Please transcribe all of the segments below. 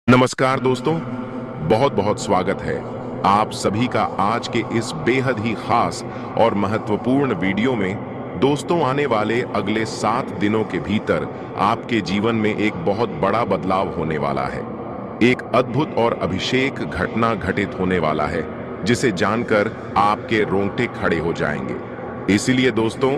नमस्कार दोस्तों, बहुत बहुत स्वागत है आप सभी का आज के इस बेहद ही खास और महत्वपूर्ण वीडियो में। दोस्तों, आने वाले अगले 7 दिनों के भीतर आपके जीवन में एक बहुत बड़ा बदलाव होने वाला है। एक अद्भुत और अभिषेक घटना घटित होने वाला है जिसे जानकर आपके रोंगटे खड़े हो जाएंगे। इसीलिए दोस्तों,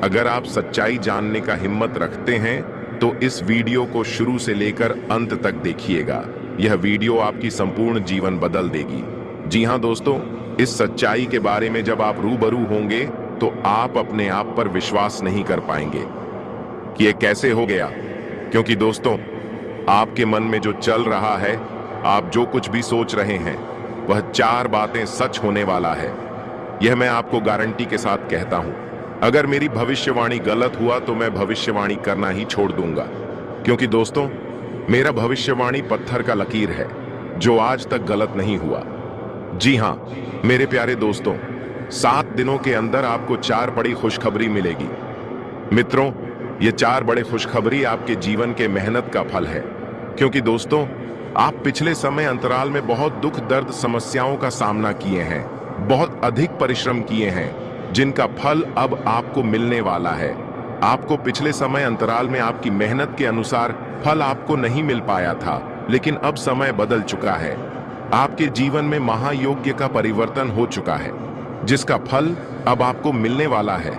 अगर आप सच्चाई जानने का हिम्मत रखते हैं तो इस वीडियो को शुरू से लेकर अंत तक देखिएगा। यह वीडियो आपकी संपूर्ण जीवन बदल देगी। जी हां दोस्तों, इस सच्चाई के बारे में जब आप रूबरू होंगे तो आप अपने आप पर विश्वास नहीं कर पाएंगे कि यह कैसे हो गया। क्योंकि दोस्तों, आपके मन में जो चल रहा है, आप जो कुछ भी सोच रहे हैं, वह 4 बातें सच होने वाला है। यह मैं आपको गारंटी के साथ कहता हूं। अगर मेरी भविष्यवाणी गलत हुआ तो मैं भविष्यवाणी करना ही छोड़ दूंगा। क्योंकि दोस्तों, मेरा भविष्यवाणी पत्थर का लकीर है जो आज तक गलत नहीं हुआ। जी हां मेरे प्यारे दोस्तों, 7 दिनों के अंदर आपको 4 बड़ी खुशखबरी मिलेगी। मित्रों, ये 4 बड़े खुशखबरी आपके जीवन के मेहनत का फल है। क्योंकि दोस्तों, आप पिछले समय अंतराल में बहुत दुख दर्द समस्याओं का सामना किए हैं, बहुत अधिक परिश्रम किए हैं, जिनका फल अब आपको मिलने वाला है। आपको पिछले समय अंतराल में आपकी मेहनत के अनुसार फल आपको नहीं मिल पाया था, लेकिन अब समय बदल चुका है। आपके जीवन में महायोग्य का परिवर्तन हो चुका है, जिसका फल अब आपको मिलने वाला है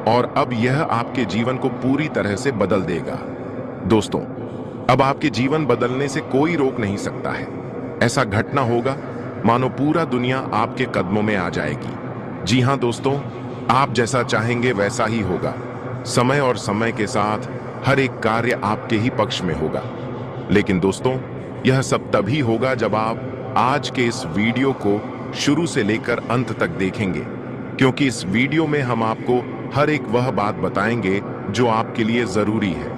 और अब यह आपके जीवन को पूरी तरह से बदल देगा। दोस्तों, अब आपके जीवन बदलने से कोई रोक नहीं सकता है। ऐसा घटना होगा मानो पूरा दुनिया आपके कदमों में आ जाएगी। जी हां दोस्तों, आप जैसा चाहेंगे वैसा ही होगा। समय और समय के साथ हर एक कार्य आपके ही पक्ष में होगा। लेकिन दोस्तों, यह सब तभी होगा जब आप आज के इस वीडियो को शुरू से लेकर अंत तक देखेंगे। क्योंकि इस वीडियो में हम आपको हर एक वह बात बताएंगे जो आपके लिए जरूरी है,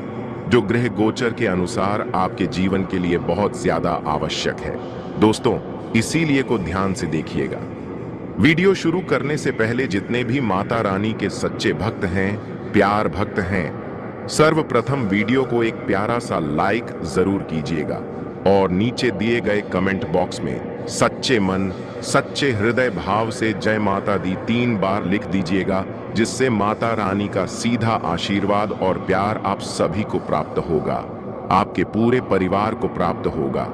जो ग्रह गोचर के अनुसार आपके जीवन के लिए बहुत ज्यादा आवश्यक है। दोस्तों, इसीलिए को ध्यान से देखिएगा। वीडियो शुरू करने से पहले जितने भी माता रानी के सच्चे भक्त हैं, प्यार भक्त हैं, सर्वप्रथम वीडियो को एक प्यारा सा लाइक जरूर कीजिएगा और नीचे दिए गए कमेंट बॉक्स में सच्चे मन, सच्चे हृदय भाव से जय माता दी 3 बार लिख दीजिएगा, जिससे माता रानी का सीधा आशीर्वाद और प्यार आप सभी को प्राप्त होगा, आपके पूरे परिवार को प्राप्त होगा।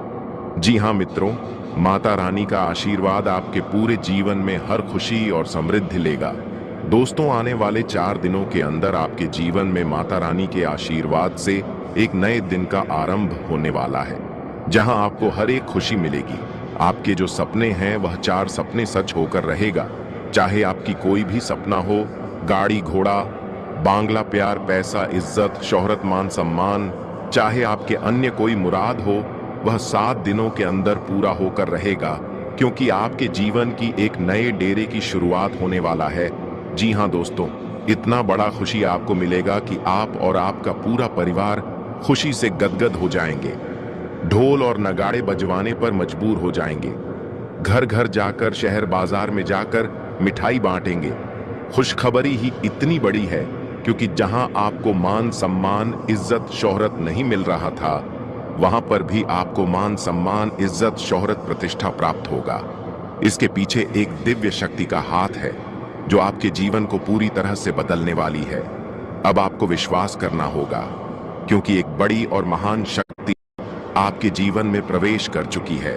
जी हां मित्रों, माता रानी का आशीर्वाद आपके पूरे जीवन में हर खुशी और समृद्धि लेगा। दोस्तों, आने वाले 4 दिनों के अंदर आपके जीवन में माता रानी के आशीर्वाद से एक नए दिन का आरंभ होने वाला है, जहां आपको हर एक खुशी मिलेगी। आपके जो सपने हैं वह 4 सपने सच होकर रहेगा। चाहे आपकी कोई भी सपना हो, गाड़ी घोड़ा, बांग्ला, प्यार, पैसा, इज्जत, शोहरत, मान सम्मान, चाहे आपके अन्य कोई मुराद हो, वह 7 दिनों के अंदर पूरा होकर रहेगा। क्योंकि आपके जीवन की एक नए डेरे की शुरुआत होने वाला है। जी हां दोस्तों, इतना बड़ा खुशी आपको मिलेगा कि आप और आपका पूरा परिवार खुशी से गदगद हो जाएंगे। ढोल और नगाड़े बजवाने पर मजबूर हो जाएंगे। घर घर जाकर, शहर बाजार में जाकर मिठाई बांटेंगे। खुशखबरी ही इतनी बड़ी है क्योंकि जहां आपको मान सम्मान, इज्जत, शोहरत नहीं मिल रहा था, वहां पर भी आपको मान सम्मान, इज्जत, शोहरत, प्रतिष्ठा प्राप्त होगा। इसके पीछे एक दिव्य शक्ति का हाथ है जो आपके जीवन को पूरी तरह से बदलने वाली है। अब आपको विश्वास करना होगा, क्योंकि एक बड़ी और महान शक्ति आपके जीवन में प्रवेश कर चुकी है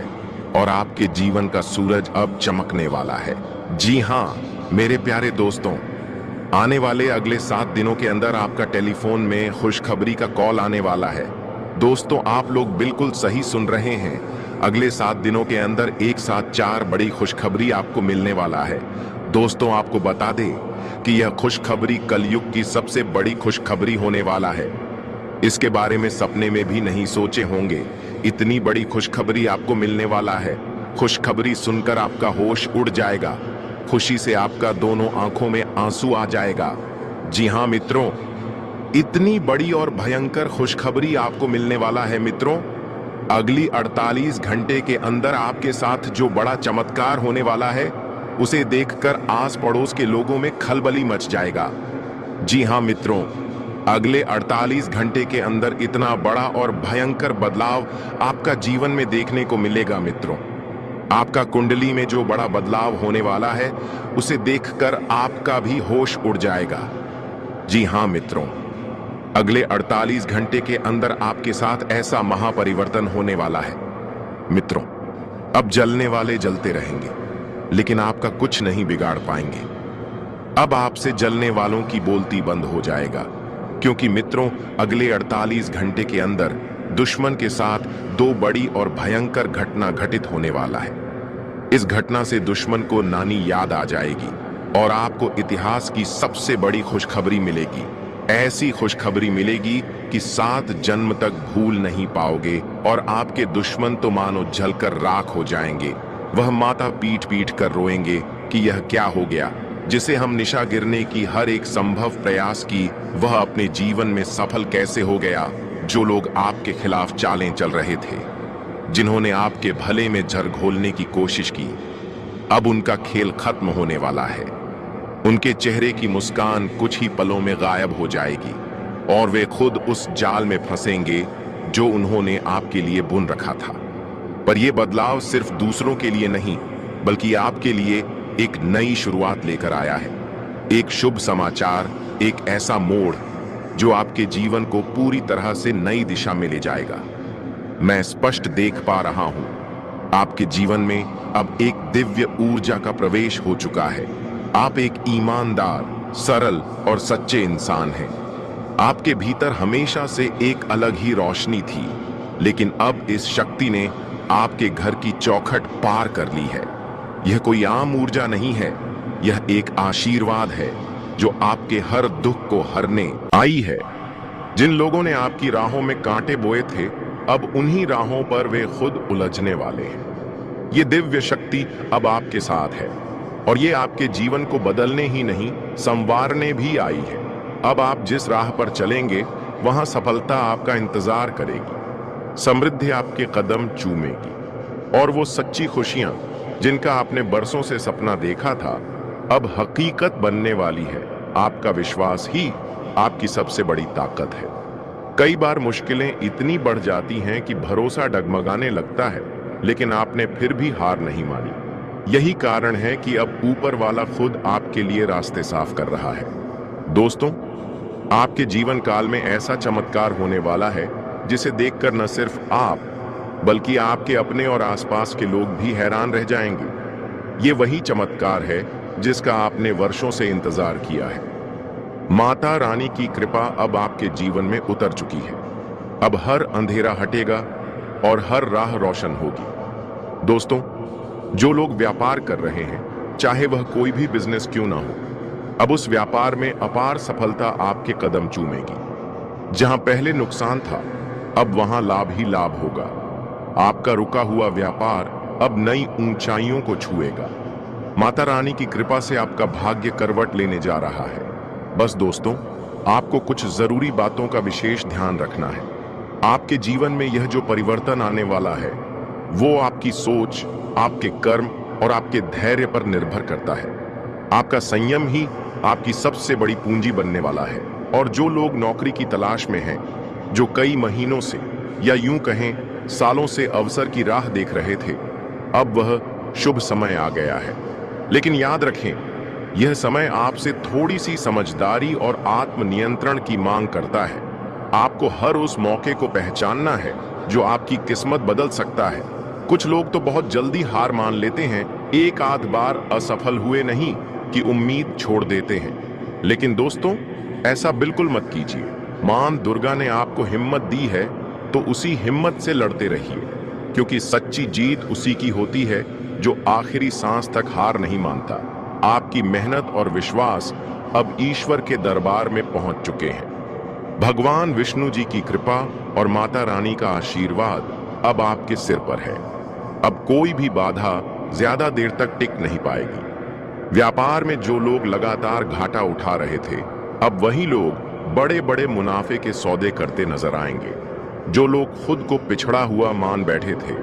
और आपके जीवन का सूरज अब चमकने वाला है। जी हां मेरे प्यारे दोस्तों, आने वाले अगले 7 दिनों के अंदर आपका टेलीफोन में खुशखबरी का कॉल आने वाला है। दोस्तों, आप लोग बिल्कुल सही सुन रहे हैं। अगले 7 दिनों के अंदर एक साथ 4 बड़ी खुशखबरी आपको मिलने वाला है। दोस्तों, आपको बता दें कि यह खुशखबरी कलयुग की सबसे बड़ी खुशखबरी होने वाला है। इसके बारे में सपने में भी नहीं सोचे होंगे। इतनी बड़ी खुशखबरी आपको मिलने वाला है। खुशखबरी सुनकर आपका होश उड़ जाएगा। खुशी से आपका दोनों आंखों में आंसू आ जाएगा। जी हां मित्रों, इतनी बड़ी और भयंकर खुशखबरी आपको मिलने वाला है। मित्रों, अगली 48 घंटे के अंदर आपके साथ जो बड़ा चमत्कार होने वाला है, उसे देखकर आस पड़ोस के लोगों में खलबली मच जाएगा। जी हां मित्रों, अगले 48 घंटे के अंदर इतना बड़ा और भयंकर बदलाव आपका जीवन में देखने को मिलेगा मित्रों। आपका कुंडली में जो बड़ा बदलाव होने वाला है उसे देखकर आपका भी होश उड़ जाएगा। जी हां मित्रों, अगले 48 घंटे के अंदर आपके साथ ऐसा महापरिवर्तन होने वाला है। मित्रों, अब जलने वाले जलते रहेंगे, लेकिन आपका कुछ नहीं बिगाड़ पाएंगे। अब आपसे जलने वालों की बोलती बंद हो जाएगा, क्योंकि मित्रों अगले 48 घंटे के अंदर दुश्मन के साथ दो बड़ी और भयंकर घटना घटित होने वाला है। इस घटना से दुश्मन को नानी याद आ जाएगी और आपको इतिहास की सबसे बड़ी खुशखबरी मिलेगी। ऐसी खुशखबरी मिलेगी कि 7 जन्म तक भूल नहीं पाओगे और आपके दुश्मन तो मानो जलकर राख हो जाएंगे। वह माता पीट पीट कर रोएंगे कि यह क्या हो गया। जिसे हम निशा गिरने की हर एक संभव प्रयास की, वह अपने जीवन में सफल कैसे हो गया। जो लोग आपके खिलाफ चालें चल रहे थे, जिन्होंने आपके भले में जर घोलने की कोशिश की, अब उनका खेल खत्म होने वाला है। उनके चेहरे की मुस्कान कुछ ही पलों में गायब हो जाएगी और वे खुद उस जाल में फंसेंगे जो उन्होंने आपके लिए बुन रखा था। पर यह बदलाव सिर्फ दूसरों के लिए नहीं, बल्कि आपके लिए एक नई शुरुआत लेकर आया है। एक शुभ समाचार, एक ऐसा मोड़ जो आपके जीवन को पूरी तरह से नई दिशा में ले जाएगा। मैं स्पष्ट देख पा रहा हूं, आपके जीवन में अब एक दिव्य ऊर्जा का प्रवेश हो चुका है। आप एक ईमानदार, सरल और सच्चे इंसान हैं। आपके भीतर हमेशा से एक अलग ही रोशनी थी, लेकिन अब इस शक्ति ने आपके घर की चौखट पार कर ली है। यह कोई आम ऊर्जा नहीं है, यह एक आशीर्वाद है जो आपके हर दुख को हरने आई है। जिन लोगों ने आपकी राहों में कांटे बोए थे, अब उन्हीं राहों पर वे खुद उलझने वाले हैं। ये दिव्य शक्ति अब आपके साथ है और ये आपके जीवन को बदलने ही नहीं, संवारने भी आई है। अब आप जिस राह पर चलेंगे, वहां सफलता आपका इंतजार करेगी, समृद्धि आपके कदम चूमेगी और वो सच्ची खुशियां जिनका आपने बरसों से सपना देखा था, अब हकीकत बनने वाली है। आपका विश्वास ही आपकी सबसे बड़ी ताकत है। कई बार मुश्किलें इतनी बढ़ जाती हैं कि भरोसा डगमगाने लगता है, लेकिन आपने फिर भी हार नहीं मानी। यही कारण है कि अब ऊपर वाला खुद आपके लिए रास्ते साफ कर रहा है। दोस्तों, आपके जीवन काल में ऐसा चमत्कार होने वाला है जिसे देखकर न सिर्फ आप, बल्कि आपके अपने और आसपास के लोग भी हैरान रह जाएंगे। ये वही चमत्कार है जिसका आपने वर्षों से इंतजार किया है। माता रानी की कृपा अब आपके जीवन में उतर चुकी है। अब हर अंधेरा हटेगा और हर राह रोशन होगी। दोस्तों, जो लोग व्यापार कर रहे हैं, चाहे वह कोई भी बिजनेस क्यों ना हो, अब उस व्यापार में अपार सफलता आपके कदम चूमेगी। जहां पहले नुकसान था, अब वहां लाभ ही लाभ होगा। आपका रुका हुआ व्यापार अब नई ऊंचाइयों को छुएगा। माता रानी की कृपा से आपका भाग्य करवट लेने जा रहा है। बस दोस्तों, आपको कुछ जरूरी बातों का विशेष ध्यान रखना है। आपके जीवन में यह जो परिवर्तन आने वाला है, वो आपकी सोच, आपके कर्म और आपके धैर्य पर निर्भर करता है। आपका संयम ही आपकी सबसे बड़ी पूंजी बनने वाला है। और जो लोग नौकरी की तलाश में हैं, जो कई महीनों से या यूं कहें सालों से अवसर की राह देख रहे थे, अब वह शुभ समय आ गया है। लेकिन याद रखें, यह समय आपसे थोड़ी सी समझदारी और आत्मनियंत्रण की मांग करता है। आपको हर उस मौके को पहचानना है जो आपकी किस्मत बदल सकता है। कुछ लोग तो बहुत जल्दी हार मान लेते हैं, एक आध बार असफल हुए नहीं कि उम्मीद छोड़ देते हैं। लेकिन दोस्तों, ऐसा बिल्कुल मत कीजिए। मां दुर्गा ने आपको हिम्मत दी है, तो उसी हिम्मत से लड़ते रहिए, क्योंकि सच्ची जीत उसी की होती है जो आखिरी सांस तक हार नहीं मानता। आपकी मेहनत और विश्वास अब ईश्वर के दरबार में पहुंच चुके हैं। भगवान विष्णु जी की कृपा और माता रानी का आशीर्वाद अब आपके सिर पर है। अब कोई भी बाधा ज्यादा देर तक टिक नहीं पाएगी। व्यापार में जो लोग लगातार घाटा उठा रहे थे, अब वही लोग बड़े बड़े मुनाफे के सौदे करते नजर आएंगे। जो लोग खुद को पिछड़ा हुआ मान बैठे थे,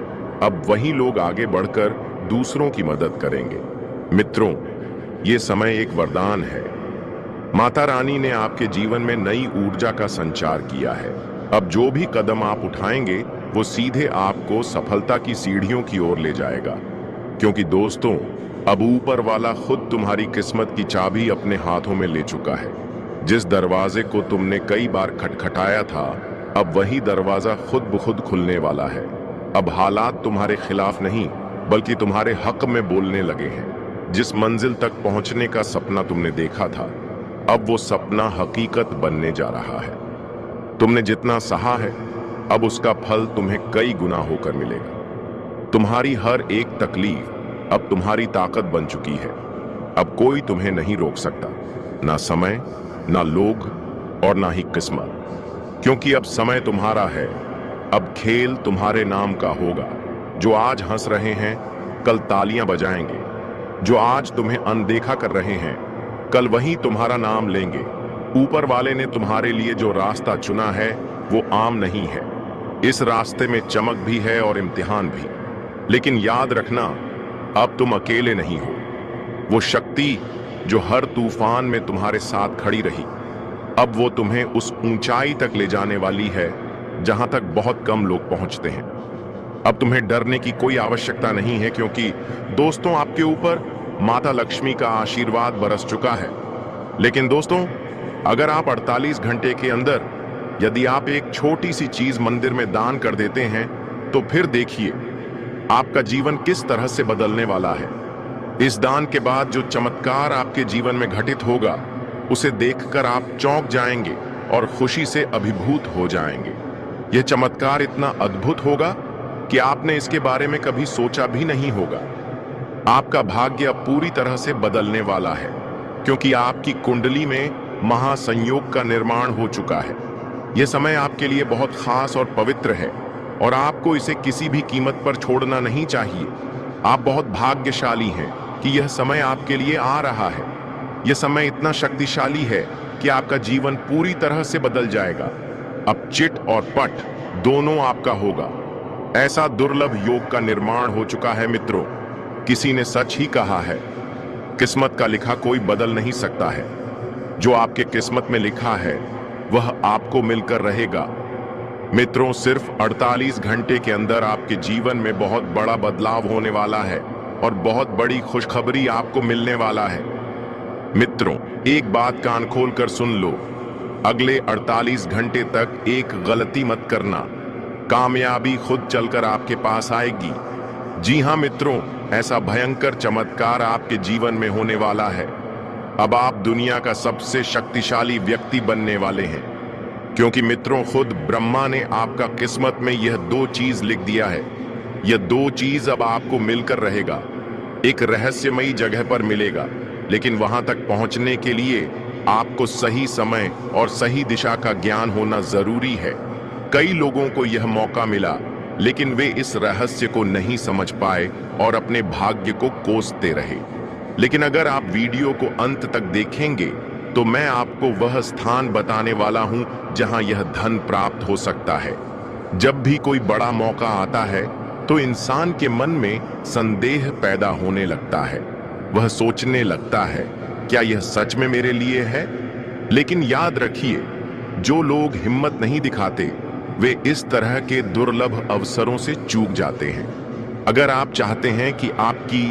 अब वही लोग आगे बढ़कर दूसरों की मदद करेंगे। मित्रों, ये समय एक वरदान है। माता रानी ने आपके जीवन में नई ऊर्जा का संचार किया है। अब जो भी कदम आप उठाएंगे वो सीधे आपको सफलता की सीढ़ियों की ओर ले जाएगा। क्योंकि दोस्तों, अब ऊपर वाला खुद तुम्हारी किस्मत की चाबी अपने हाथों में ले चुका है। जिस दरवाजे को तुमने कई बार खटखटाया था, अब वही दरवाजा खुद ब खुद खुलने वाला है। अब हालात तुम्हारे खिलाफ नहीं बल्कि तुम्हारे हक में बोलने लगे हैं। जिस मंजिल तक पहुंचने का सपना तुमने देखा था, अब वो सपना हकीकत बनने जा रहा है। तुमने जितना सहा है, अब उसका फल तुम्हें कई गुना होकर मिलेगा। तुम्हारी हर एक तकलीफ अब तुम्हारी ताकत बन चुकी है। अब कोई तुम्हें नहीं रोक सकता, ना समय, ना लोग और ना ही किस्मत। क्योंकि अब समय तुम्हारा है। अब खेल तुम्हारे नाम का होगा। जो आज हंस रहे हैं, कल तालियां बजाएंगे। जो आज तुम्हें अनदेखा कर रहे हैं, कल वही तुम्हारा नाम लेंगे। ऊपर वाले ने तुम्हारे लिए जो रास्ता चुना है वो आम नहीं है। इस रास्ते में चमक भी है और इम्तिहान भी। लेकिन याद रखना, अब तुम अकेले नहीं हो। वो शक्ति जो हर तूफान में तुम्हारे साथ खड़ी रही, अब वो तुम्हें उस ऊंचाई तक ले जाने वाली है जहां तक बहुत कम लोग पहुंचते हैं। अब तुम्हें डरने की कोई आवश्यकता नहीं है, क्योंकि दोस्तों, आपके ऊपर माता लक्ष्मी का आशीर्वाद बरस चुका है। लेकिन दोस्तों, अगर आप 48 घंटे के अंदर यदि आप एक छोटी सी चीज मंदिर में दान कर देते हैं, तो फिर देखिए आपका जीवन किस तरह से बदलने वाला है। इस दान के बाद जो चमत्कार आपके जीवन में घटित होगा, उसे देखकर आप चौंक जाएंगे और खुशी से अभिभूत हो जाएंगे। यह चमत्कार इतना अद्भुत होगा कि आपने इसके बारे में कभी सोचा भी नहीं होगा। आपका भाग्य अब पूरी तरह से बदलने वाला है, क्योंकि आपकी कुंडली में महासंयोग का निर्माण हो चुका है। यह समय आपके लिए बहुत खास और पवित्र है और आपको इसे किसी भी कीमत पर छोड़ना नहीं चाहिए। आप बहुत भाग्यशाली हैं कि यह समय आपके लिए आ रहा है। यह समय इतना शक्तिशाली है कि आपका जीवन पूरी तरह से बदल जाएगा। अब चिट और पट दोनों आपका होगा। ऐसा दुर्लभ योग का निर्माण हो चुका है मित्रों। किसी ने सच ही कहा है, किस्मत का लिखा कोई बदल नहीं सकता है। जो आपके किस्मत में लिखा है वह आपको मिलकर रहेगा। मित्रों, सिर्फ 48 घंटे के अंदर आपके जीवन में बहुत बड़ा बदलाव होने वाला है और बहुत बड़ी खुशखबरी आपको मिलने वाला है। मित्रों, एक बात कान खोल कर सुन लो। अगले 48 घंटे तक एक गलती मत करना। कामयाबी खुद चलकर आपके पास आएगी। जी हां मित्रों, ऐसा भयंकर चमत्कार आपके जीवन में होने वाला है। अब आप दुनिया का सबसे शक्तिशाली व्यक्ति बनने वाले हैं, क्योंकि मित्रों, खुद ब्रह्मा ने आपका किस्मत में यह 2 चीज लिख दिया है। यह 2 चीज अब आपको मिलकर रहेगा। एक रहस्यमयी जगह पर मिलेगा, लेकिन वहां तक पहुंचने के लिए आपको सही समय और सही दिशा का ज्ञान होना जरूरी है। कई लोगों को यह मौका मिला, लेकिन वे इस रहस्य को नहीं समझ पाए और अपने भाग्य को कोसते रहे। लेकिन अगर आप वीडियो को अंत तक देखेंगे तो मैं आपको वह स्थान बताने वाला हूं जहां यह धन प्राप्त हो सकता है। जब भी कोई बड़ा मौका आता है तो इंसान के मन में संदेह पैदा होने लगता है। वह सोचने लगता है, क्या यह सच में मेरे लिए है? लेकिन याद रखिए, जो लोग हिम्मत नहीं दिखाते वे इस तरह के दुर्लभ अवसरों से चूक जाते हैं। अगर आप चाहते हैं कि आपकी